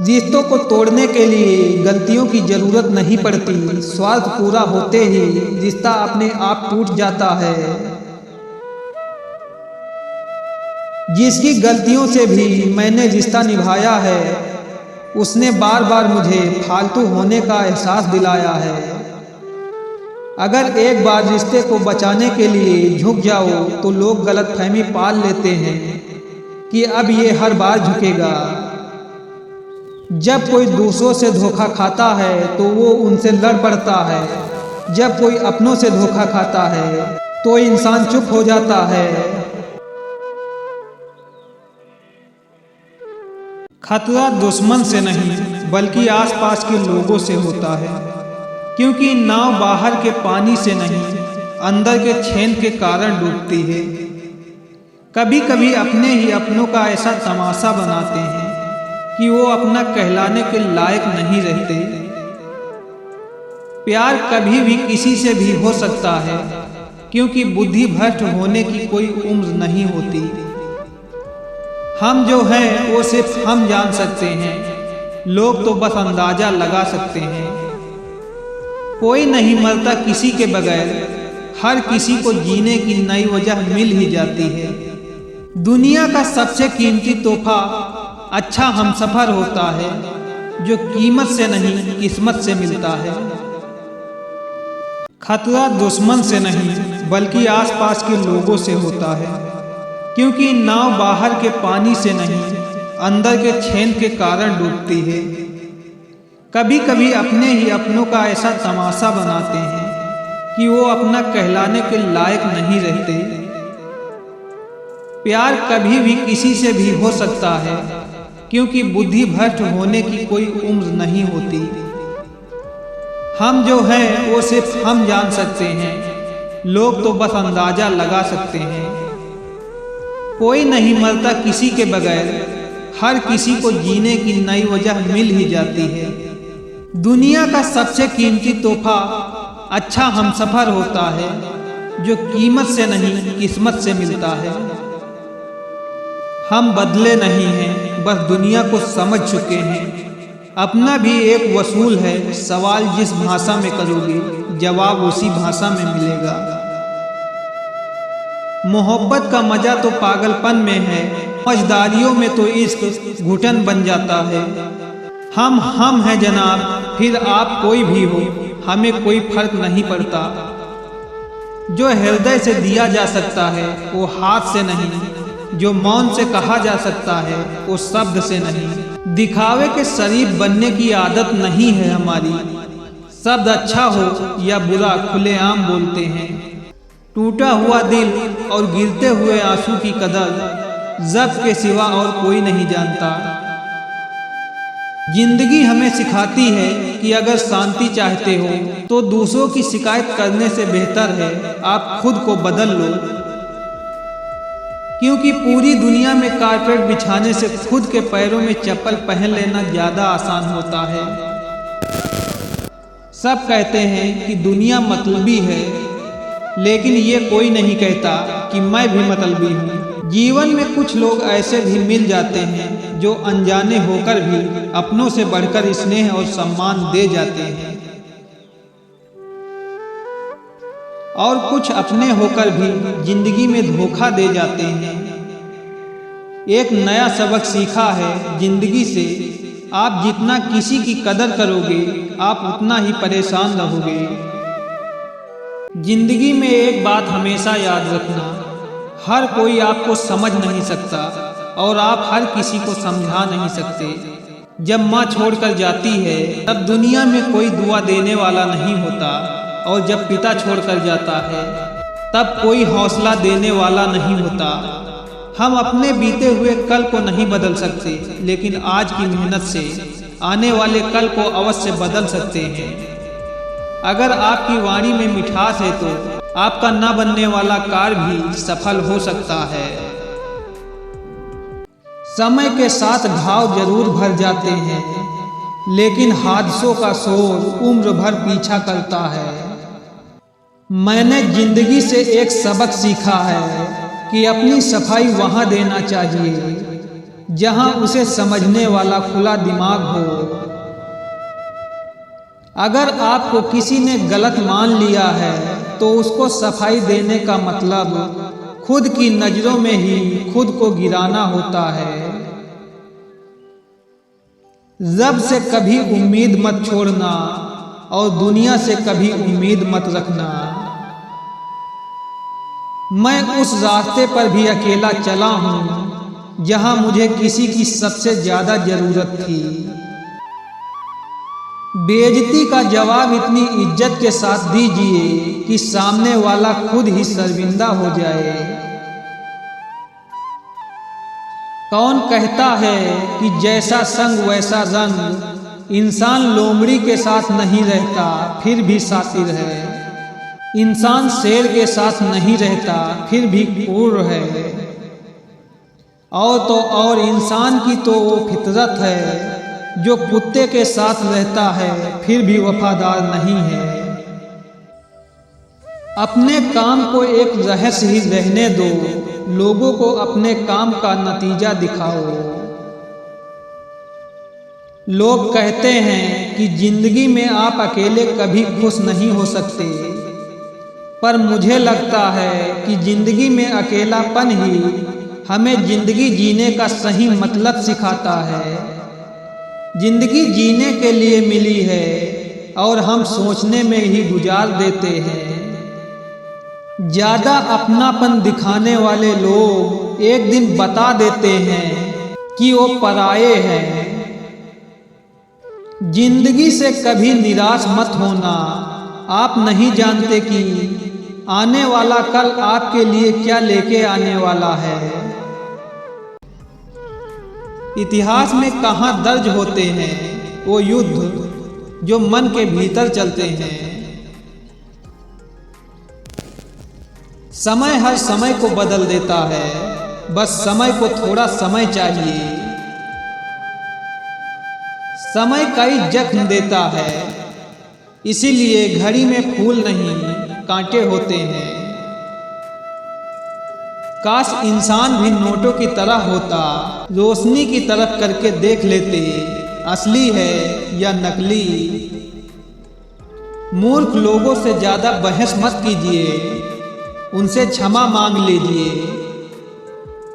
रिश्तों को तोड़ने के लिए गलतियों की जरूरत नहीं पड़ती। स्वार्थ पूरा होते ही रिश्ता अपने आप टूट जाता है। जिसकी गलतियों से भी मैंने रिश्ता निभाया है, उसने बार बार मुझे फालतू होने का एहसास दिलाया है। अगर एक बार रिश्ते को बचाने के लिए झुक जाओ तो लोग गलतफहमी पाल लेते हैं कि अब ये हर बार झुकेगा। जब कोई दूसरों से धोखा खाता है तो वो उनसे लड़ पड़ता है। जब कोई अपनों से धोखा खाता है तो इंसान चुप हो जाता है। खतरा दुश्मन से नहीं बल्कि आसपास के लोगों से होता है, क्योंकि नाव बाहर के पानी से नहीं अंदर के छेद के कारण डूबती है। कभी कभी अपने ही अपनों का ऐसा तमाशा बनाते हैं कि वो अपना कहलाने के लायक नहीं रहते। प्यार कभी भी किसी से भी हो सकता है, क्योंकि बुद्धि भ्रष्ट होने की कोई उम्र नहीं होती। हम जो हैं वो सिर्फ हम जान सकते हैं, लोग तो बस अंदाजा लगा सकते हैं। कोई नहीं मरता किसी के बगैर, हर किसी को जीने की नई वजह मिल ही जाती है। दुनिया का सबसे कीमती तोहफा अच्छा हमसफर होता है, जो कीमत से नहीं किस्मत से मिलता है। खतरा दुश्मन से नहीं बल्कि आसपास के लोगों से होता है, क्योंकि नाव बाहर के पानी से नहीं अंदर के छेद के कारण डूबती है। कभी कभी अपने ही अपनों का ऐसा तमाशा बनाते हैं कि वो अपना कहलाने के लायक नहीं रहते। प्यार कभी भी किसी से भी हो सकता है, क्योंकि बुद्धि भ्रष्ट होने की कोई उम्र नहीं होती। हम जो हैं वो सिर्फ हम जान सकते हैं, लोग तो बस अंदाजा लगा सकते हैं। कोई नहीं मरता किसी के बगैर, हर किसी को जीने की नई वजह मिल ही जाती है। दुनिया का सबसे कीमती तोहफा अच्छा हमसफर होता है, जो कीमत से नहीं किस्मत से मिलता है। हम बदले नहीं हैं, बस दुनिया को समझ चुके हैं। अपना भी एक वसूल है, सवाल जिस भाषा में करोगे जवाब उसी भाषा में मिलेगा। मोहब्बत का मजा तो पागलपन में है, समझदारियों में तो इश्क घुटन बन जाता है। हम हैं जनाब, फिर आप कोई भी हो, हमें कोई फर्क नहीं पड़ता। जो हृदय से दिया जा सकता है वो हाथ से नहीं, जो मौन से कहा जा सकता है वो शब्द से नहीं। दिखावे के शरीफ बनने की आदत नहीं है हमारी। शब्द अच्छा हो या बुरा खुलेआम बोलते हैं। टूटा हुआ दिल और गिरते हुए आंसू की कदर ज़ब्त के सिवा और कोई नहीं जानता। जिंदगी हमें सिखाती है कि अगर शांति चाहते हो तो दूसरों की शिकायत करने से बेहतर है आप खुद को बदल लो, क्योंकि पूरी दुनिया में कारपेट बिछाने से खुद के पैरों में चप्पल पहन लेना ज़्यादा आसान होता है। सब कहते हैं कि दुनिया मतलबी है, लेकिन ये कोई नहीं कहता कि मैं भी मतलबी हूँ। जीवन में कुछ लोग ऐसे भी मिल जाते हैं जो अनजाने होकर भी अपनों से बढ़कर स्नेह और सम्मान दे जाते हैं, और कुछ अपने होकर भी जिंदगी में धोखा दे जाते हैं। एक नया सबक सीखा है जिंदगी से, आप जितना किसी की कदर करोगे आप उतना ही परेशान रहोगे। जिंदगी में एक बात हमेशा याद रखना, हर कोई आपको समझ नहीं सकता और आप हर किसी को समझा नहीं सकते। जब माँ छोड़कर जाती है तब दुनिया में कोई दुआ देने वाला नहीं होता, और जब पिता छोड़कर जाता है तब कोई हौसला देने वाला नहीं होता। हम अपने बीते हुए कल को नहीं बदल सकते, लेकिन आज की मेहनत से आने वाले कल को अवश्य बदल सकते हैं। अगर आपकी वाणी में मिठास है तो आपका न बनने वाला कार्य भी सफल हो सकता है। समय के साथ घाव जरूर भर जाते हैं, लेकिन हादसों का शोर उम्र भर पीछा करता है। मैंने जिंदगी से एक सबक सीखा है कि अपनी सफाई वहाँ देना चाहिए जहां उसे समझने वाला खुला दिमाग हो। अगर आपको किसी ने गलत मान लिया है तो उसको सफाई देने का मतलब खुद की नजरों में ही खुद को गिराना होता है। रब से कभी उम्मीद मत छोड़ना और दुनिया से कभी उम्मीद मत रखना। मैं उस रास्ते पर भी अकेला चला हूं जहां मुझे किसी की सबसे ज्यादा जरूरत थी। बेइज्जती का जवाब इतनी इज्जत के साथ दीजिए कि सामने वाला खुद ही शर्मिंदा हो जाए। कौन कहता है कि जैसा संग वैसा रंग, इंसान लोमड़ी के साथ नहीं रहता फिर भी शातिर है। इंसान शेर के साथ नहीं रहता फिर भी क्रूर है। और तो और इंसान की तो वो फितरत है जो कुत्ते के साथ रहता है फिर भी वफादार नहीं है। अपने काम को एक रहस्य ही रहने दो, लोगों को अपने काम का नतीजा दिखाओ। लोग कहते हैं कि जिंदगी में आप अकेले कभी खुश नहीं हो सकते, पर मुझे लगता है कि जिंदगी में अकेलापन ही हमें जिंदगी जीने का सही मतलब सिखाता है। जिंदगी जीने के लिए मिली है और हम सोचने में ही गुजार देते हैं। ज्यादा अपनापन दिखाने वाले लोग एक दिन बता देते हैं कि वो पराये हैं। जिंदगी से कभी निराश मत होना। आप नहीं जानते कि आने वाला कल आपके लिए क्या लेके आने वाला है। इतिहास में कहाँ दर्ज होते हैं वो युद्ध जो मन के भीतर चलते हैं। समय हर समय को बदल देता है, बस समय को थोड़ा समय चाहिए। समय कई जख्म देता है, इसीलिए घड़ी में फूल नहीं कांटे होते हैं। काश इंसान भी नोटों की तरह होता, रोशनी की तरफ करके देख लेते असली है या नकली। मूर्ख लोगों से ज्यादा बहस मत कीजिए, उनसे क्षमा मांग लीजिए।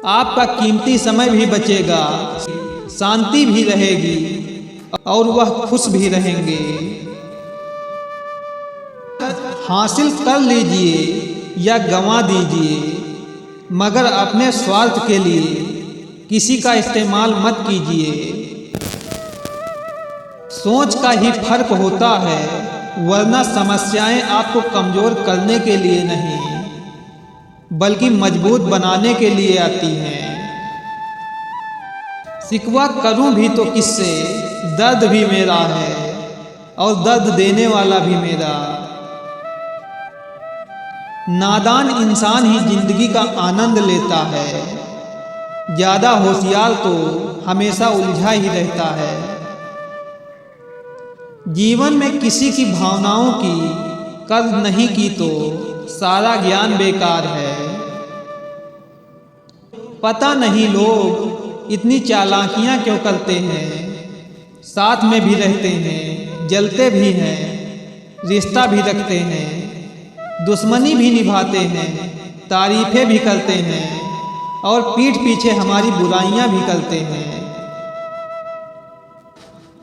आपका कीमती समय भी बचेगा, शांति भी रहेगी और वह खुश भी रहेंगे। हासिल कर लीजिए या गंवा दीजिए, मगर अपने स्वार्थ के लिए किसी का इस्तेमाल मत कीजिए। सोच का ही फर्क होता है, वरना समस्याएं आपको कमजोर करने के लिए नहीं बल्कि मजबूत बनाने के लिए आती हैं। शिकवा करूं भी तो किससे, दर्द भी मेरा है और दर्द देने वाला भी मेरा। नादान इंसान ही जिंदगी का आनंद लेता है, ज्यादा होशियार तो हमेशा उलझा ही रहता है। जीवन में किसी की भावनाओं की कद्र नहीं की तो सारा ज्ञान बेकार है। पता नहीं लोग इतनी चालाकियां क्यों करते हैं, साथ में भी रहते हैं, जलते भी हैं, रिश्ता भी रखते हैं, दुश्मनी भी निभाते हैं, तारीफें भी करते हैं और पीठ पीछे हमारी बुराइयां भी करते हैं।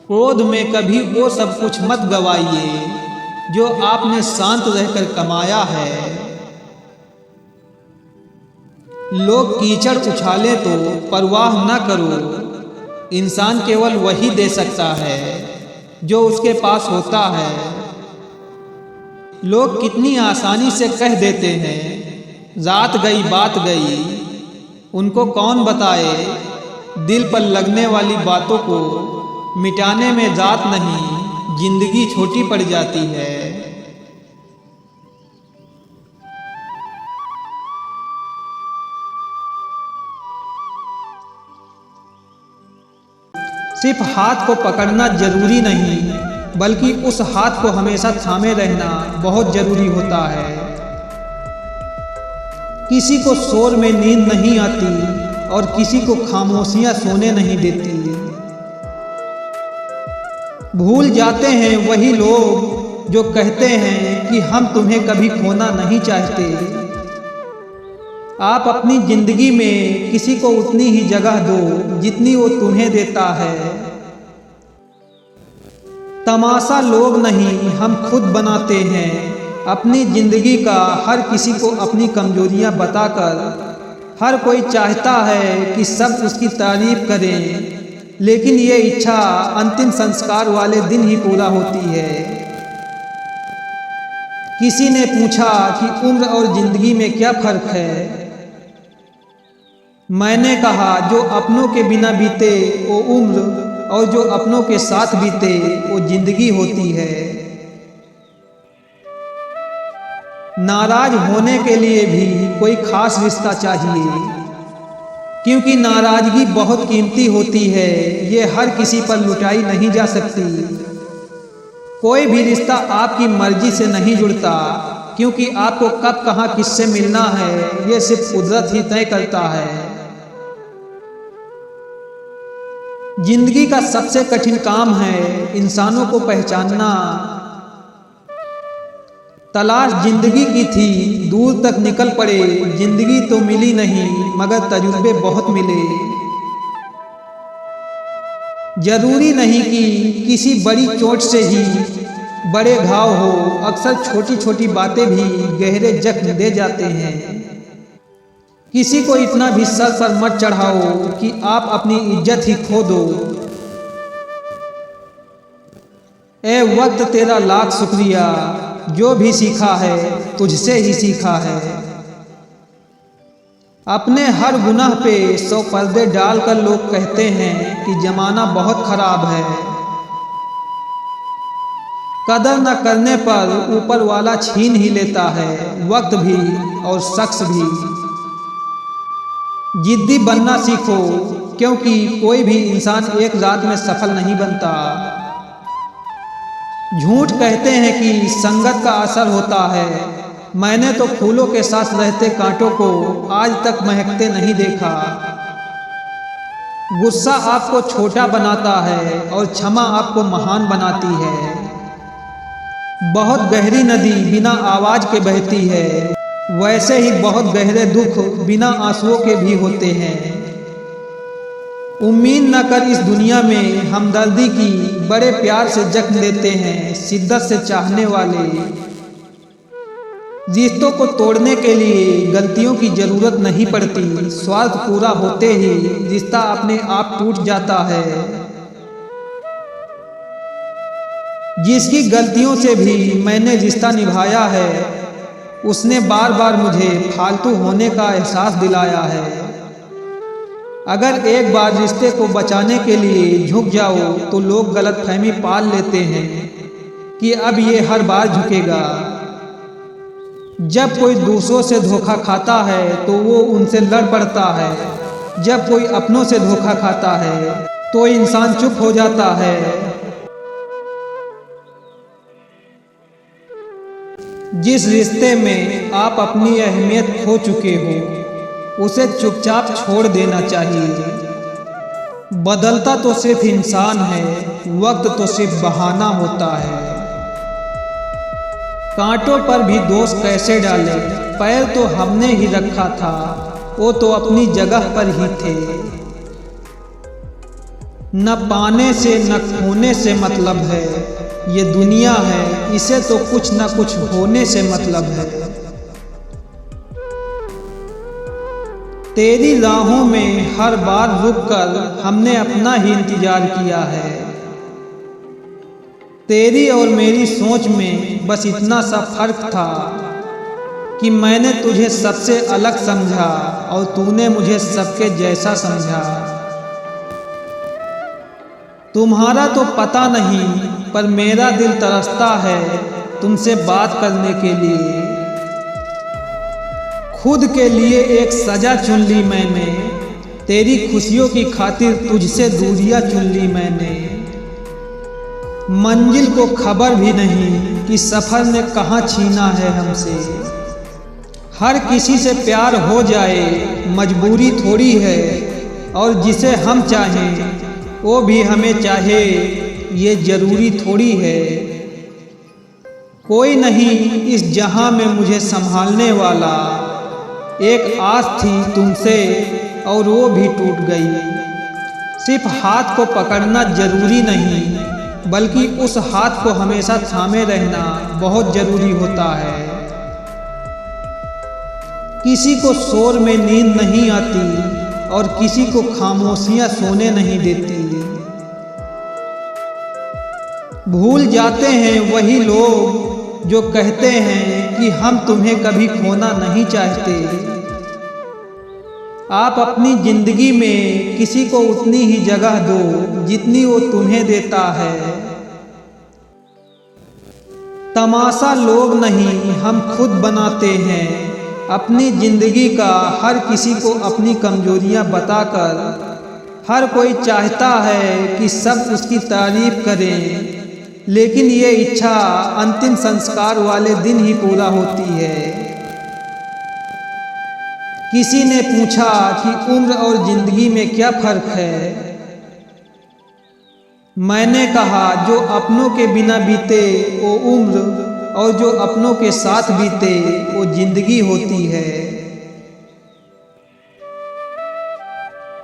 क्रोध में कभी वो सब कुछ मत गवाइए जो आपने शांत रहकर कमाया है। लोग कीचड़ उछाले तो परवाह न करो, इंसान केवल वही दे सकता है जो उसके पास होता है। लोग कितनी आसानी से कह देते हैं रात गई बात गई, उनको कौन बताए दिल पर लगने वाली बातों को मिटाने में रात नहीं जिंदगी छोटी पड़ जाती है। सिर्फ हाथ को पकड़ना जरूरी नहीं, बल्कि उस हाथ को हमेशा थामे रहना बहुत जरूरी होता है। किसी को शोर में नींद नहीं आती और किसी को खामोशियां सोने नहीं देती। भूल जाते हैं वही लोग जो कहते हैं कि हम तुम्हें कभी खोना नहीं चाहते। आप अपनी जिंदगी में किसी को उतनी ही जगह दो जितनी वो तुम्हें देता है। तमाशा लोग नहीं हम खुद बनाते हैं अपनी जिंदगी का, हर किसी को अपनी कमजोरियां बताकर। हर कोई चाहता है कि सब उसकी तारीफ करें, लेकिन ये इच्छा अंतिम संस्कार वाले दिन ही पूरा होती है। किसी ने पूछा कि उम्र और जिंदगी में क्या फर्क है। मैंने कहा जो अपनों के बिना बीते वो उम्र, और जो अपनों के साथ बीते वो जिंदगी होती है। नाराज होने के लिए भी कोई खास रिश्ता चाहिए, क्योंकि नाराजगी बहुत कीमती होती है, ये हर किसी पर लुटाई नहीं जा सकती। कोई भी रिश्ता आपकी मर्जी से नहीं जुड़ता, क्योंकि आपको कब कहाँ किससे मिलना है ये सिर्फ कुदरत ही तय करता है। जिंदगी का सबसे कठिन काम है इंसानों को पहचानना। तलाश जिंदगी की थी दूर तक निकल पड़े, जिंदगी तो मिली नहीं मगर तजुर्बे बहुत मिले। जरूरी नहीं कि किसी बड़ी चोट से ही बड़े घाव हो, अक्सर छोटी छोटी बातें भी गहरे जख्म दे जाते हैं। किसी को इतना भी सर पर मत चढ़ाओ कि आप अपनी इज्जत ही खो दो। ए वक्त तेरा लाख शुक्रिया, जो भी सीखा है तुझसे ही सीखा है। अपने हर गुनाह पे 100 पर्दे डालकर लोग कहते हैं कि जमाना बहुत खराब है। कदर न करने पर ऊपर वाला छीन ही लेता है, वक्त भी और शख्स भी। जिद्दी बनना सीखो, क्योंकि कोई भी इंसान एक रात में सफल नहीं बनता। झूठ कहते हैं कि संगत का असर होता है, मैंने तो फूलों के साथ रहते कांटों को आज तक महकते नहीं देखा। गुस्सा आपको छोटा बनाता है और क्षमा आपको महान बनाती है। बहुत गहरी नदी बिना आवाज के बहती है, वैसे ही बहुत गहरे दुख बिना आंसुओं के भी होते हैं। उम्मीद न कर इस दुनिया में हमदर्दी की, बड़े प्यार से जख्म देते हैं शिद्दत से चाहने वाले। रिश्तों को तोड़ने के लिए गलतियों की जरूरत नहीं पड़ती, स्वार्थ पूरा होते ही रिश्ता अपने आप टूट जाता है। जिसकी गलतियों से भी मैंने रिश्ता निभाया है, उसने बार बार मुझे फालतू होने का एहसास दिलाया है। अगर एक बार रिश्ते को बचाने के लिए झुक जाओ तो लोग गलतफहमी पाल लेते हैं कि अब ये हर बार झुकेगा। जब कोई दूसरों से धोखा खाता है तो वो उनसे लड़ पड़ता है, जब कोई अपनों से धोखा खाता है तो इंसान चुप हो जाता है। जिस रिश्ते में आप अपनी अहमियत खो चुके हो उसे चुपचाप छोड़ देना चाहिए। बदलता तो सिर्फ इंसान है, वक्त तो सिर्फ बहाना होता है। कांटों पर भी दोष कैसे डाले, पैर तो हमने ही रखा था, वो तो अपनी जगह पर ही थे। न पाने से न खोने से मतलब है, ये दुनिया है इसे तो कुछ न कुछ होने से मतलब है। तेरी राहों में हर बार रुककर हमने अपना ही इंतजार किया है। तेरी और मेरी सोच में बस इतना सा फर्क था कि मैंने तुझे सबसे अलग समझा और तूने मुझे सबके जैसा समझा। तुम्हारा तो पता नहीं, पर मेरा दिल तरसता है तुमसे बात करने के लिए। खुद के लिए एक सजा चुन ली मैंने, तेरी खुशियों की खातिर तुझसे दूरियां चुन ली मैंने। मंजिल को खबर भी नहीं कि सफर ने कहाँ छीना है हमसे। हर किसी से प्यार हो जाए मजबूरी थोड़ी है, और जिसे हम चाहें वो भी हमें चाहे, ये जरूरी थोड़ी है। कोई नहीं इस जहां में मुझे संभालने वाला, एक आस थी तुमसे और वो भी टूट गई। सिर्फ हाथ को पकड़ना जरूरी नहीं, बल्कि उस हाथ को हमेशा थामे रहना बहुत जरूरी होता है। किसी को शोर में नींद नहीं आती और किसी को खामोशियां सोने नहीं देती। भूल जाते हैं वही लोग जो कहते हैं कि हम तुम्हें कभी खोना नहीं चाहते। आप अपनी जिंदगी में किसी को उतनी ही जगह दो जितनी वो तुम्हें देता है। तमाशा लोग नहीं हम खुद बनाते हैं अपनी जिंदगी का, हर किसी को अपनी कमजोरियां बताकर। हर कोई चाहता है कि सब उसकी तारीफ करें, लेकिन ये इच्छा अंतिम संस्कार वाले दिन ही पूरा होती है। किसी ने पूछा कि उम्र और जिंदगी में क्या फर्क है। मैंने कहा जो अपनों के बिना बीते वो उम्र, और जो अपनों के साथ बीते वो जिंदगी होती है।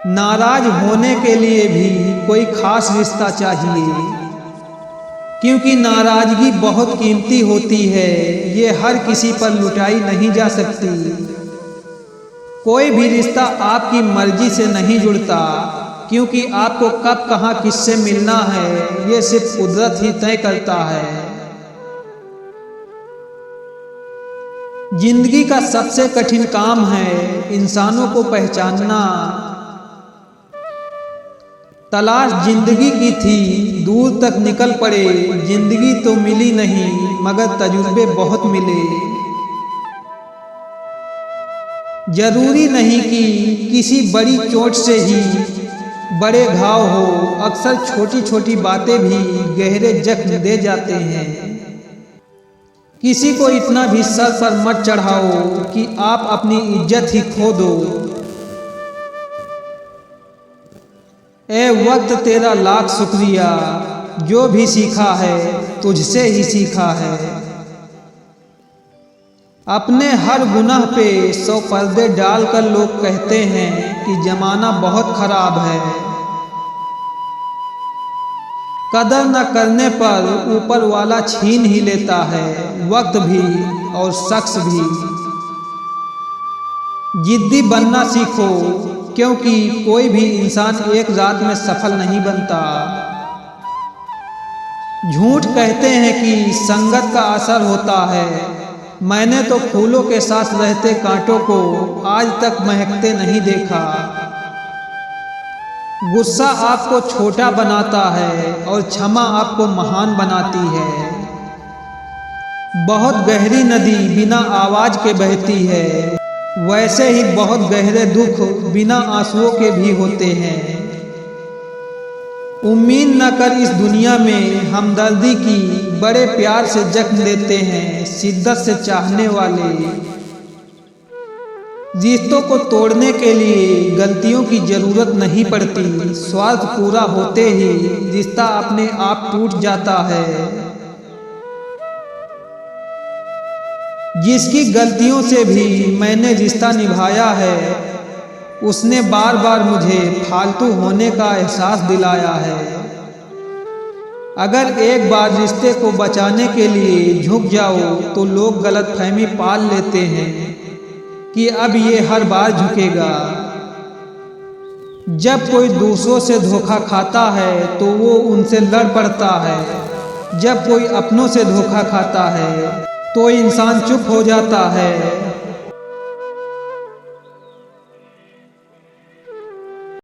नाराज होने के लिए भी कोई खास रिश्ता चाहिए, क्योंकि नाराजगी बहुत कीमती होती है, ये हर किसी पर लुटाई नहीं जा सकती। कोई भी रिश्ता आपकी मर्जी से नहीं जुड़ता, क्योंकि आपको कब कहाँ किससे मिलना है ये सिर्फ कुदरत ही तय करता है। जिंदगी का सबसे कठिन काम है इंसानों को पहचानना। तलाश जिंदगी की थी दूर तक निकल पड़े, जिंदगी तो मिली नहीं मगर तजुर्बे बहुत मिले। जरूरी नहीं कि किसी बड़ी चोट से ही बड़े घाव हो, अक्सर छोटी छोटी बातें भी गहरे जख्म दे जाते हैं। किसी को इतना भी सर पर मत चढ़ाओ कि आप अपनी इज्जत ही खो दो। ए वक्त तेरा लाख शुक्रिया, जो भी सीखा है तुझसे ही सीखा है। अपने हर गुनाह पे 100 पर्दे डालकर लोग कहते हैं कि जमाना बहुत खराब है। कदर न करने पर ऊपर वाला छीन ही लेता है, वक्त भी और शख्स भी। जिद्दी बनना सीखो, क्योंकि कोई भी इंसान एक रात में सफल नहीं बनता। झूठ कहते हैं कि संगत का असर होता है। मैंने तो फूलों के साथ रहते कांटों को आज तक महकते नहीं देखा। गुस्सा आपको छोटा बनाता है और क्षमा आपको महान बनाती है। बहुत गहरी नदी बिना आवाज के बहती है, वैसे ही बहुत गहरे दुख बिना आंसुओं के भी होते हैं। उम्मीद न कर इस दुनिया में हमदर्दी की, बड़े प्यार से जख्म देते हैं शिद्दत से चाहने वाले। रिश्तों को तोड़ने के लिए गलतियों की जरूरत नहीं पड़ती, स्वार्थ पूरा होते ही रिश्ता अपने आप टूट जाता है। जिसकी गलतियों से भी मैंने रिश्ता निभाया है, उसने बार बार मुझे फालतू होने का एहसास दिलाया है। अगर एक बार रिश्ते को बचाने के लिए झुक जाओ तो लोग गलतफहमी पाल लेते हैं कि अब ये हर बार झुकेगा। जब कोई दूसरों से धोखा खाता है तो वो उनसे लड़ पड़ता है, जब कोई अपनों से धोखा खाता है तो इंसान चुप हो जाता है।